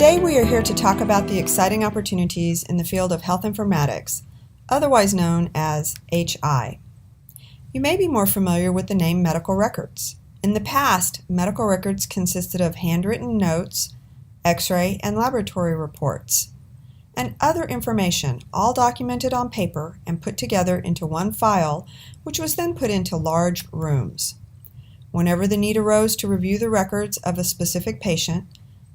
Today we are here to talk about the exciting opportunities in the field of health informatics, otherwise known as HI. You may be more familiar with the name medical records. In the past, medical records consisted of handwritten notes, X-ray and laboratory reports, and other information, all documented on paper and put together into one file, which was then put into large rooms. Whenever the need arose to review the records of a specific patient,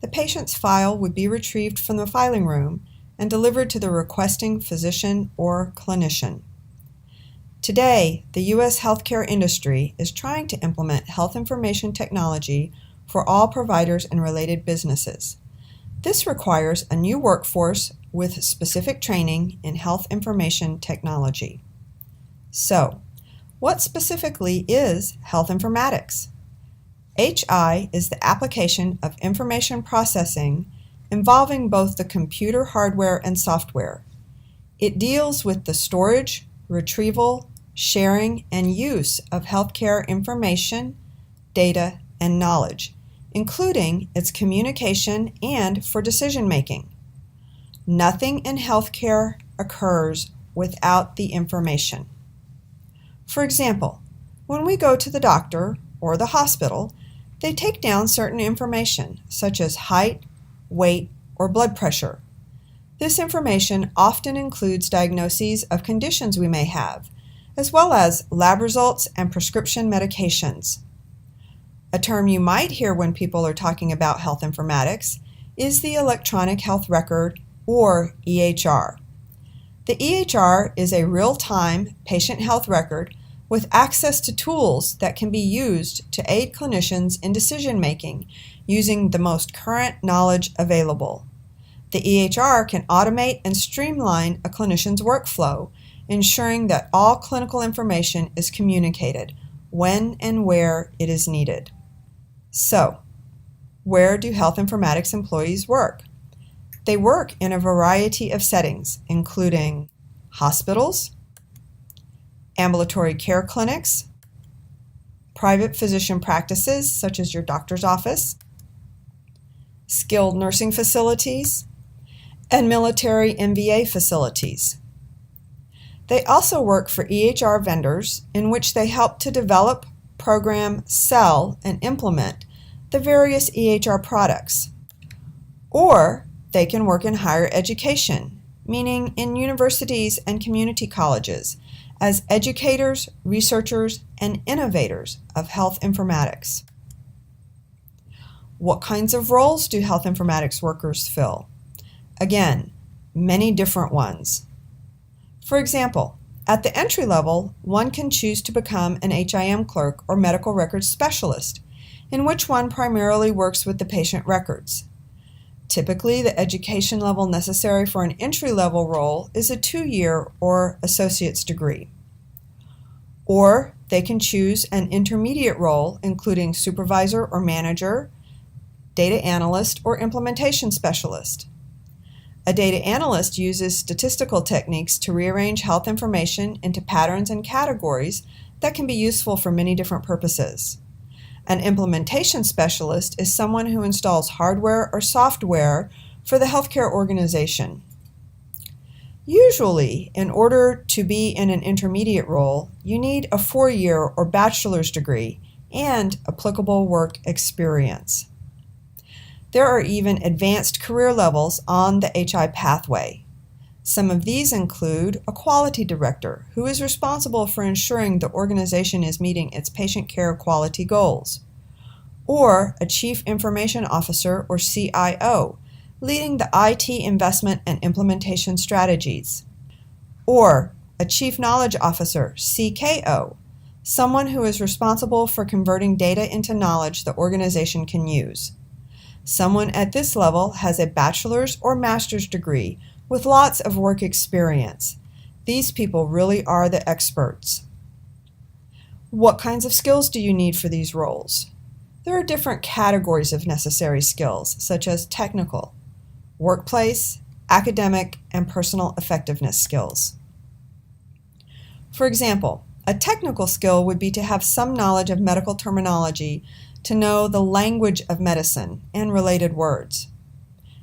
the patient's file would be retrieved from the filing room and delivered to the requesting physician or clinician. Today, the U.S. healthcare industry is trying to implement health information technology for all providers and related businesses. This requires a new workforce with specific training in health information technology. So, what specifically is health informatics? HI is the application of information processing involving both the computer hardware and software. It deals with the storage, retrieval, sharing, and use of healthcare information, data, and knowledge, including its communication and for decision making. Nothing in healthcare occurs without the information. For example, when we go to the doctor or the hospital, they take down certain information, such as height, weight, or blood pressure. This information often includes diagnoses of conditions we may have, as well as lab results and prescription medications. A term you might hear when people are talking about health informatics is the electronic health record, or EHR. The EHR is a real-time patient health record with access to tools that can be used to aid clinicians in decision-making using the most current knowledge available. The EHR can automate and streamline a clinician's workflow, ensuring that all clinical information is communicated when and where it is needed. So, where do health informatics employees work? They work in a variety of settings, including hospitals, ambulatory care clinics, private physician practices such as your doctor's office, skilled nursing facilities, and military MVA facilities. They also work for EHR vendors in which they help to develop, program, sell, and implement the various EHR products. Or they can work in higher education, meaning in universities and community colleges, as educators, researchers, and innovators of health informatics. What kinds of roles do health informatics workers fill? Again, many different ones. For example, at the entry level, one can choose to become an HIM clerk or medical records specialist, in which one primarily works with the patient records. Typically, the education level necessary for an entry-level role is a 2-year or associate's degree. Or they can choose an intermediate role, including supervisor or manager, data analyst, or implementation specialist. A data analyst uses statistical techniques to rearrange health information into patterns and categories that can be useful for many different purposes. An implementation specialist is someone who installs hardware or software for the healthcare organization. Usually, in order to be in an intermediate role, you need a 4-year or bachelor's degree and applicable work experience. There are even advanced career levels on the HI pathway. Some of these include a quality director, who is responsible for ensuring the organization is meeting its patient care quality goals, or a chief information officer or CIO, leading the IT investment and implementation strategies, or a chief knowledge officer, CKO, someone who is responsible for converting data into knowledge the organization can use. Someone at this level has a bachelor's or master's degree with lots of work experience. These people really are the experts. What kinds of skills do you need for these roles? There are different categories of necessary skills, such as technical, workplace, academic, and personal effectiveness skills. For example, a technical skill would be to have some knowledge of medical terminology to know the language of medicine and related words.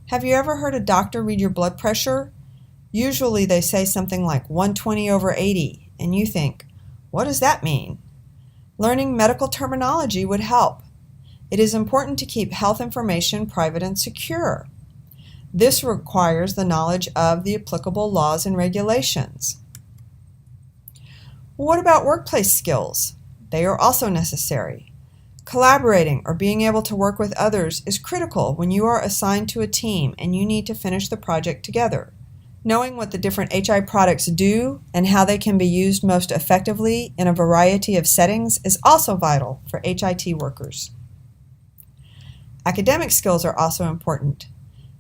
Have you ever heard a doctor read your blood pressure? Usually they say something like 120/80, and you think, what does that mean? Learning medical terminology would help. It is important to keep health information private and secure. This requires the knowledge of the applicable laws and regulations. What about workplace skills? They are also necessary. Collaborating or being able to work with others is critical when you are assigned to a team and you need to finish the project together. Knowing what the different HI products do and how they can be used most effectively in a variety of settings is also vital for HIT workers. Academic skills are also important.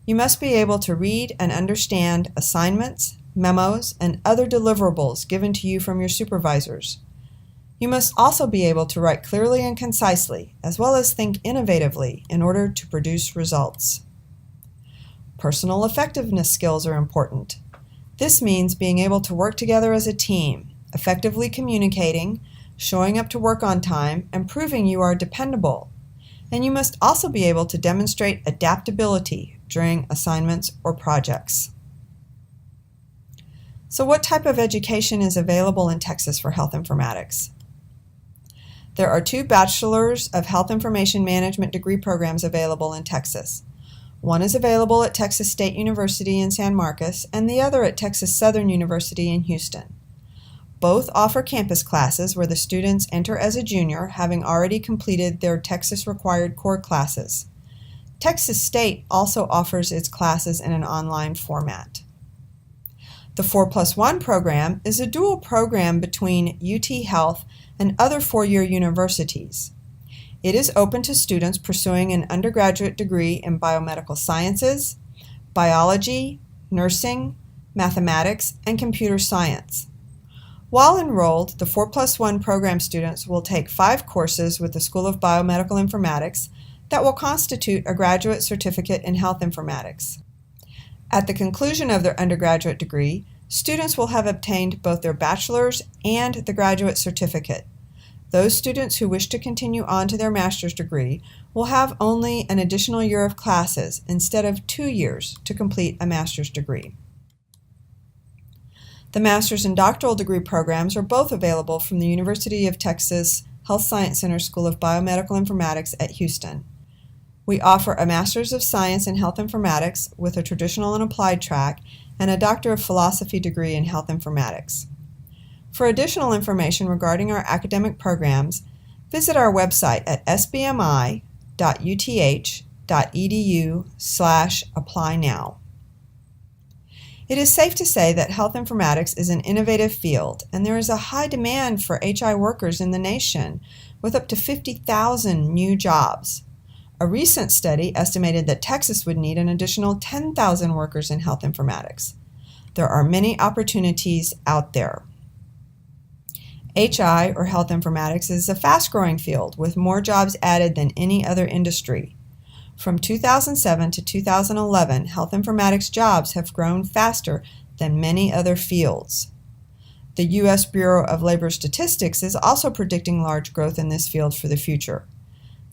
You must be able to read and understand assignments, memos, and other deliverables given to you from your supervisors. You must also be able to write clearly and concisely, as well as think innovatively in order to produce results. Personal effectiveness skills are important. This means being able to work together as a team, effectively communicating, showing up to work on time, and proving you are dependable. And you must also be able to demonstrate adaptability during assignments or projects. So what type of education is available in Texas for health informatics? There are 2 Bachelor's of Health Information Management degree programs available in Texas. One is available at Texas State University in San Marcos and the other at Texas Southern University in Houston. Both offer campus classes where the students enter as a junior, having already completed their Texas required core classes. Texas State also offers its classes in an online format. The 4+1 program is a dual program between UT Health and other 4-year universities. It is open to students pursuing an undergraduate degree in biomedical sciences, biology, nursing, mathematics, and computer science. While enrolled, the 4+1 program students will take 5 courses with the School of Biomedical Informatics that will constitute a graduate certificate in health informatics. At the conclusion of their undergraduate degree, students will have obtained both their bachelor's and the graduate certificate. Those students who wish to continue on to their master's degree will have only an additional year of classes instead of 2 years to complete a master's degree. The master's and doctoral degree programs are both available from the University of Texas Health Science Center School of Biomedical Informatics at Houston. We offer a Master's of Science in Health Informatics with a traditional and applied track and a Doctor of Philosophy degree in Health Informatics. For additional information regarding our academic programs, visit our website at sbmi.uth.edu/apply-now. It is safe to say that health informatics is an innovative field, and there is a high demand for HI workers in the nation, with up to 50,000 new jobs. A recent study estimated that Texas would need an additional 10,000 workers in health informatics. There are many opportunities out there. HI, or health informatics, is a fast-growing field with more jobs added than any other industry. From 2007 to 2011, health informatics jobs have grown faster than many other fields. The U.S. Bureau of Labor Statistics is also predicting large growth in this field for the future.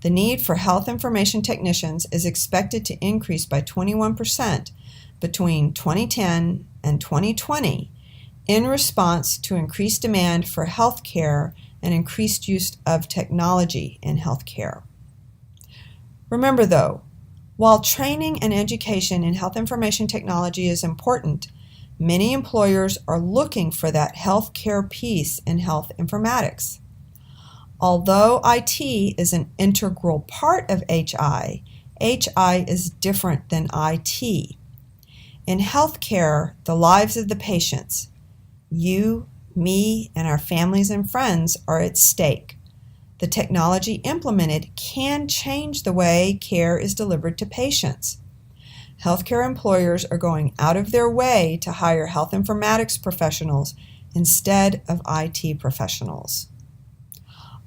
The need for health information technicians is expected to increase by 21% between 2010 and 2020 in response to increased demand for health care and increased use of technology in health care. Remember though, while training and education in health information technology is important, many employers are looking for that health care piece in health informatics. Although IT is an integral part of HI is different than IT. In healthcare, the lives of the patients, you, me, and our families and friends are at stake. The technology implemented can change the way care is delivered to patients. Healthcare employers are going out of their way to hire health informatics professionals instead of IT professionals.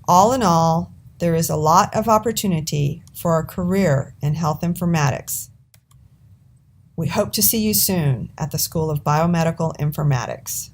All in all, there is a lot of opportunity for a career in health informatics. We hope to see you soon at the School of Biomedical Informatics.